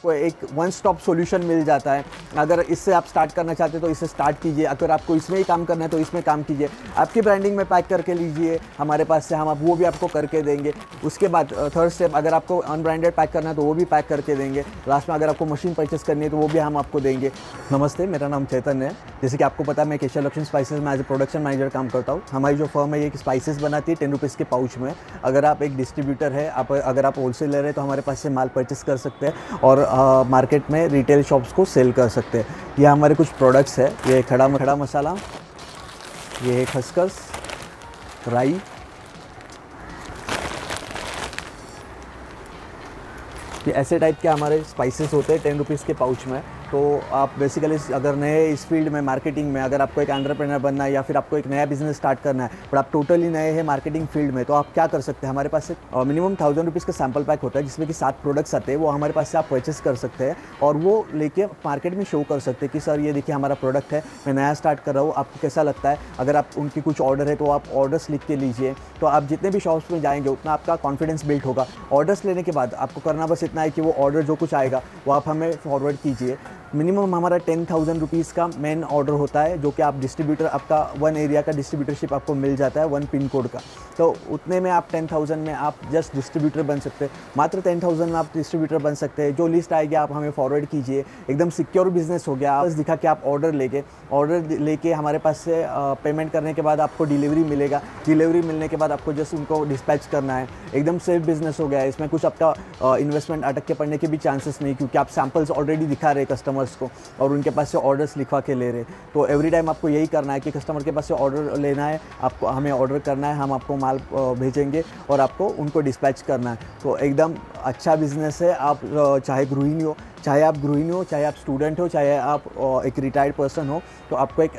आपको एक one stop solution मिल जाता है। अगर इससे आप स्टार्ट करना चाहते हैं तो इससे स्टार्ट कीजिए, अगर आपको इसमें ही काम करना है तो इसमें काम कीजिए। आपकी ब्रांडिंग में पैक करके लीजिए हमारे पास से, हम आप वो भी आपको करके देंगे। उसके बाद थर्ड स्टेप, अगर आपको अनब्रांडेड पैक करना है तो वो भी पैक करके देंगे। लास्ट में अगर आपको मशीन परचेस करनी है तो वो भी हम आपको देंगे। नमस्ते, मेरा नाम चैतन्य है। जैसे कि आपको पता है मैं केशव लक्ष्मी स्पाइसेस में एज ए प्रोडक्शन मैनेजर काम करता हूँ। हमारी जो फर्म है ये स्पाइसेस बनाती है 10 रुपीज़ के पाउच में। अगर आप एक डिस्ट्रीब्यूटर है, अगर आप होलसेलर है तो हमारे पास से माल परचेस कर सकते हैं और मार्केट में रिटेल शॉप्स को सेल कर सकते हैं। ये हमारे कुछ प्रोडक्ट्स है। ये खड़ा मसाला, ये है खसखस, राई, ये ऐसे टाइप के हमारे स्पाइसेस होते हैं 10 रुपीज़ के पाउच में। तो आप बेसिकली अगर नए इस फील्ड में मार्केटिंग में अगर आपको एक एंटरप्रेन्योर बनना है या फिर आपको एक नया बिजनेस स्टार्ट करना है पर आप टोटली नए हैं मार्केटिंग फील्ड में, तो आप क्या कर सकते हैं, हमारे पास से मिनिमम 1000 रुपीज़ का सैम्पल पैक होता है जिसमें कि 7 प्रोडक्ट्स आते हैं। वो हमारे पास से आप परचेस कर सकते हैं और वो लेके मार्केट में शो कर सकते हैं कि सर ये देखिए हमारा प्रोडक्ट है, मैं नया स्टार्ट कर रहा हूँ, आपको कैसा लगता है। अगर आप उनकी कुछ ऑर्डर है तो आप ऑर्डर्स लिख के लीजिए। तो आप जितने भी शॉप्स में जाएंगे उतना आपका कॉन्फिडेंस बिल्ड होगा। ऑर्डर्स लेने के बाद आपको करना बस इतना है कि वो ऑर्डर जो कुछ आएगा वो आप हमें फॉरवर्ड कीजिए। मिनिमम हमारा 10,000 रुपीज़ का मेन ऑर्डर होता है जो कि आप डिस्ट्रीब्यूटर, आपका 1 एरिया का डिस्ट्रीब्यूटरशिप आपको मिल जाता है 1 पिन कोड का। तो उतने में आप 10,000 में आप जस्ट डिस्ट्रीब्यूटर बन सकते हैं। मात्र 10,000 में आप डिस्ट्रीब्यूटर बन सकते हैं। जो लिस्ट आएगी आप हमें फॉरवर्ड कीजिए। एकदम सिक्योर बिजनेस हो गया। बस दिखा कि आप ऑर्डर लेके हमारे पास से पेमेंट करने के बाद आपको डिलीवरी मिलेगा। डिलीवरी मिलने के बाद आपको जस्ट उनको डिस्पैच करना है। एकदम सेफ बिजनेस हो गया है। इसमें कुछ आपका इन्वेस्टमेंट अटक के पड़ने के भी चांसेस नहीं, क्योंकि आप सैम्पल्स ऑलरेडी दिखा रहे कस्टमर्स को और उनके पास से ऑर्डर्स लिखवा के ले रहे। तो एवरी टाइम आपको यही करना है कि कस्टमर के पास से ऑर्डर लेना है, आपको हमें ऑर्डर करना है, हम आपको माल भेजेंगे और आपको उनको डिस्पैच करना है। तो एकदम अच्छा बिजनेस है। आप चाहे गृहिणी हो, चाहे आप स्टूडेंट हो, चाहे आप एक रिटायर्ड पर्सन हो, तो आपको एक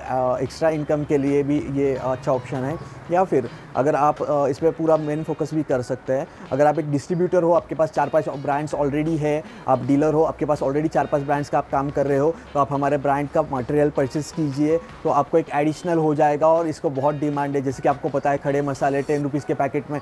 एक्स्ट्रा इनकम के लिए भी ये अच्छा ऑप्शन है। या फिर अगर आप इस पर पूरा मेन फोकस भी कर सकते हैं। अगर आप एक डिस्ट्रीब्यूटर हो, आपके पास 4-5 ब्रांड्स ऑलरेडी है, आप डीलर हो, आपके पास ऑलरेडी 4-5 ब्रांड्स का आप काम कर रहे हो, तो आप हमारे ब्रांड का मटेरियल परचेस कीजिए तो आपको एक एडिशनल हो जाएगा और इसको बहुत डिमांड है। जैसे कि आपको पता है खड़े मसाले 10 रुपीज़ के पैकेट में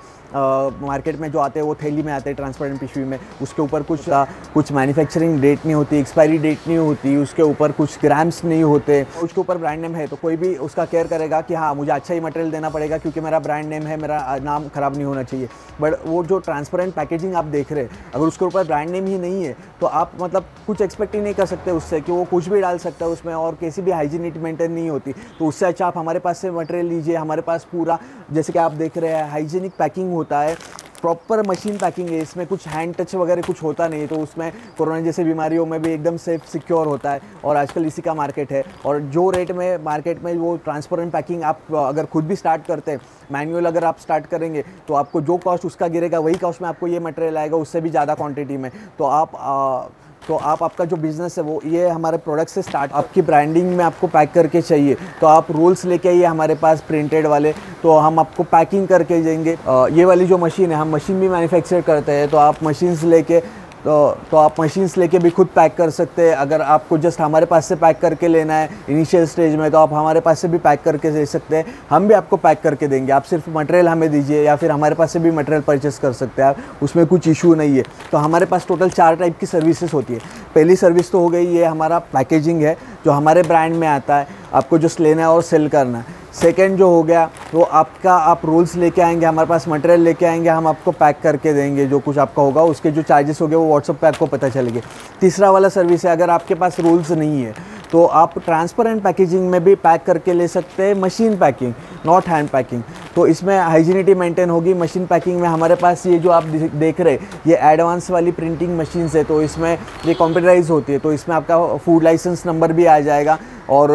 मार्केट में जो आते हैं वो थैली में आते हैं ट्रांसपेरेंट पिशवी में। उसके ऊपर कुछ मैन्युफैक्चरिंग डेट नहीं होती, एक्सपायरी डेट नहीं होती, उसके ऊपर कुछ ग्राम्स नहीं होते। उसके ऊपर ब्रांड नेम है तो कोई भी उसका केयर करेगा कि हाँ मुझे अच्छा ही मटेरियल देना पड़ेगा क्योंकि मेरा ब्रांड नेम है, मेरा नाम ख़राब नहीं होना चाहिए। बट वो जो ट्रांसपेरेंट पैकेजिंग आप देख रहे हैं, अगर उसके ऊपर ब्रांड नेम ही नहीं है तो आप मतलब कुछ एक्सपेक्ट ही नहीं कर सकते उससे कि वो कुछ भी डाल सकता है उसमें और किसी भी हाइजीनिटी मेंटेन नहीं होती। तो उससे अच्छा आप हमारे पास से मटेरियल लीजिए। हमारे पास पूरा जैसे कि आप देख रहे हैं हाइजीनिक पैकिंग होता है, प्रॉपर मशीन पैकिंग है। इसमें कुछ हैंड टच वगैरह कुछ होता नहीं है। तो उसमें कोरोना जैसे बीमारियों में भी एकदम सेफ सिक्योर होता है और आजकल इसी का मार्केट है। और जो रेट में मार्केट में वो ट्रांसपेरेंट पैकिंग आप अगर खुद भी स्टार्ट करते हैं, मैनुअल अगर आप स्टार्ट करेंगे तो आपको जो कॉस्ट उसका गिरेगा वही कॉस्ट में आपको ये मटेरियल आएगा, उससे भी ज़्यादा क्वान्टिटी में। तो आपका जो बिज़नेस है वो ये हमारे प्रोडक्ट से स्टार्ट। आपकी ब्रांडिंग में आपको पैक करके चाहिए तो आप रोल्स लेके आइए हमारे पास प्रिंटेड वाले, तो हम आपको पैकिंग करके देंगे। ये वाली जो मशीन है, हम मशीन भी मैन्युफैक्चर करते हैं, तो आप मशीन्स लेके तो आप मशीन्स लेके भी खुद पैक कर सकते हैं। अगर आपको जस्ट हमारे पास से पैक करके लेना है इनिशियल स्टेज में तो आप हमारे पास से भी पैक करके दे सकते हैं। हम भी आपको पैक करके देंगे। आप सिर्फ मटेरियल हमें दीजिए या फिर हमारे पास से भी मटेरियल परचेस कर सकते हैं आप, उसमें कुछ इशू नहीं है। तो हमारे पास टोटल 4 टाइप की सर्विसेज होती है। पहली सर्विस तो हो गई ये हमारा पैकेजिंग है जो हमारे ब्रांड में आता है, आपको जस्ट लेना है और सेल करना है। सेकेंड जो हो गया वो आप रोल्स लेके आएंगे, हमारे पास मटेरियल लेके आएंगे, हम आपको पैक करके देंगे। जो कुछ आपका होगा उसके जो चार्जेस होंगे वो व्हाट्सएप पे आपको पता चलेंगे। तीसरा वाला सर्विस है अगर आपके पास रोल्स नहीं है तो आप ट्रांसपेरेंट पैकेजिंग में भी पैक करके ले सकते हैं, machine packing not hand packing. तो इसमें हाइजीनिटी मेंटेन होगी। मशीन पैकिंग में हमारे पास ये जो आप देख रहे हैं ये एडवांस वाली प्रिंटिंग मशीन्स है, तो इसमें ये कंप्यूटराइज होती है। तो इसमें आपका फूड लाइसेंस नंबर भी आ जाएगा और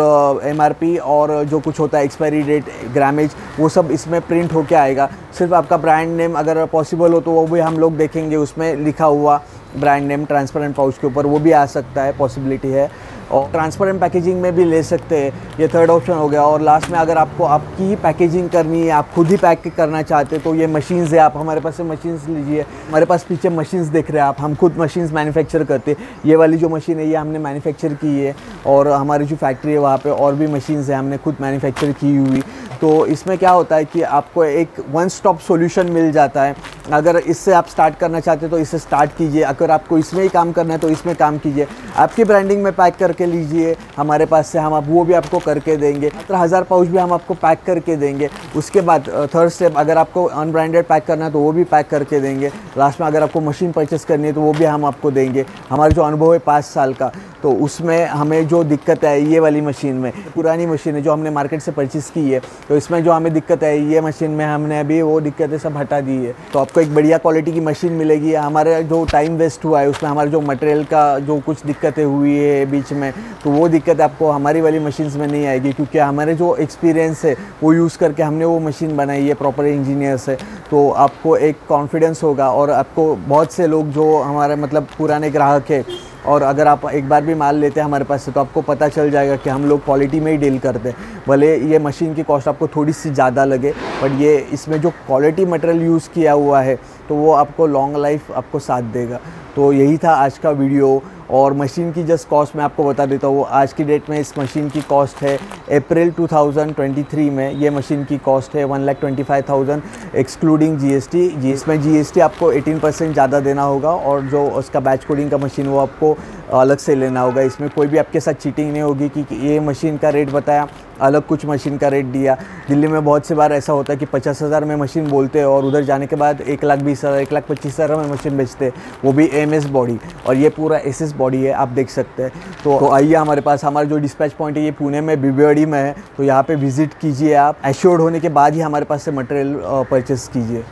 MRP और जो कुछ होता है एक्सपायरी डेट, ग्रामेज, वो सब इसमें प्रिंट होके आएगा। सिर्फ आपका ब्रांड नेम अगर पॉसिबल हो तो वो भी हम लोग देखेंगे, उसमें लिखा हुआ ब्रांड नेम ट्रांसपेरेंट पाउच के ऊपर वो भी आ सकता है, पॉसिबिलिटी है। और ट्रांसपेरेंट पैकेजिंग में भी ले सकते हैं, ये थर्ड ऑप्शन हो गया। और लास्ट में अगर आपको आपकी ही पैकेजिंग करनी है, आप खुद ही पैक करना चाहते हैं तो ये मशीन्स है, आप हमारे पास से मशीन्स लीजिए। हमारे पास पीछे मशीन्स देख रहे हैं आप, हम खुद मशीन्स मैन्युफैक्चर करते हैं। ये वाली जो मशीन है ये हमने मैन्युफैक्चर की है और हमारी जो फैक्ट्री है वहाँ पे और भी मशीन्स है हमने खुद मैन्युफैक्चर की हुई। तो इसमें क्या होता है कि आपको एक वन स्टॉप सॉल्यूशन मिल जाता है। अगर इससे आप स्टार्ट करना चाहते हो तो इससे स्टार्ट कीजिए, अगर आपको इसमें ही काम करना है तो इसमें काम कीजिए, आपकी ब्रांडिंग में पैक करके लीजिए हमारे पास से, हम आप वो भी आपको करके देंगे। 1000 पाउच भी हम आपको पैक करके देंगे। उसके बाद थर्ड स्टेप, अगर आपको अनब्रांडेड पैक करना है तो वो भी पैक करके देंगे। लास्ट में अगर आपको मशीन परचेस करनी है तो वो भी हम आपको देंगे। हमारा जो अनुभव है 5 साल का, तो उसमें हमें जो दिक्कत है ये वाली मशीन में, पुरानी मशीन है जो हमने मार्केट से परचेस की है, तो इसमें जो हमें दिक्कत है ये मशीन में हमने अभी वो दिक्कतें सब हटा दी है। तो आपको एक बढ़िया क्वालिटी की मशीन मिलेगी। हमारे जो टाइम वेस्ट हुआ है उसमें, हमारे जो मटेरियल का जो कुछ दिक्कतें हुई है बीच में, तो वो दिक्कत आपको हमारी वाली मशीन्स में नहीं आएगी, क्योंकि हमारे जो एक्सपीरियंस है वो यूज़ करके हमने वो मशीन बनाई है प्रॉपर इंजीनियर से। तो आपको एक कॉन्फिडेंस होगा, और आपको बहुत से लोग जो हमारे मतलब पुराने ग्राहक है, और अगर आप एक बार भी माल लेते हैं हमारे पास से, तो आपको पता चल जाएगा कि हम लोग क्वालिटी में ही डील करते हैं। भले ये मशीन की कॉस्ट आपको थोड़ी सी ज़्यादा लगे, बट ये इसमें जो क्वालिटी मटेरियल यूज़ किया हुआ है तो वो आपको लॉन्ग लाइफ आपको साथ देगा। तो यही था आज का वीडियो। और मशीन की जस्ट कॉस्ट मैं आपको बता देता हूँ। आज की डेट में इस मशीन की कॉस्ट है, अप्रैल 2023 में ये मशीन की कॉस्ट है 1,25,000 एक्सक्लूडिंग GST। इसमें GST आपको 18% ज़्यादा देना होगा, और जो उसका बैच कोडिंग का मशीन वो आपको अलग से लेना होगा। इसमें कोई भी आपके साथ चीटिंग नहीं होगी कि ये मशीन का रेट बताया, अलग कुछ मशीन का रेट दिया। दिल्ली में बहुत सी बार ऐसा होता है कि 50,000 में मशीन बोलते हैं और उधर जाने के बाद 1,20,000 1,25,000 में मशीन बेचते हैं, वो भी AMS बॉडी, और ये पूरा SS बॉडी है, आप देख सकते हैं। तो आइए हमारे पास, हमारा जो डिस्पैच पॉइंट है ये पुणे में BBOD में है, तो यहाँ पे विजिट कीजिए आप। एश्योर्ड होने के बाद ही हमारे पास से मटेरियल परचेस कीजिए।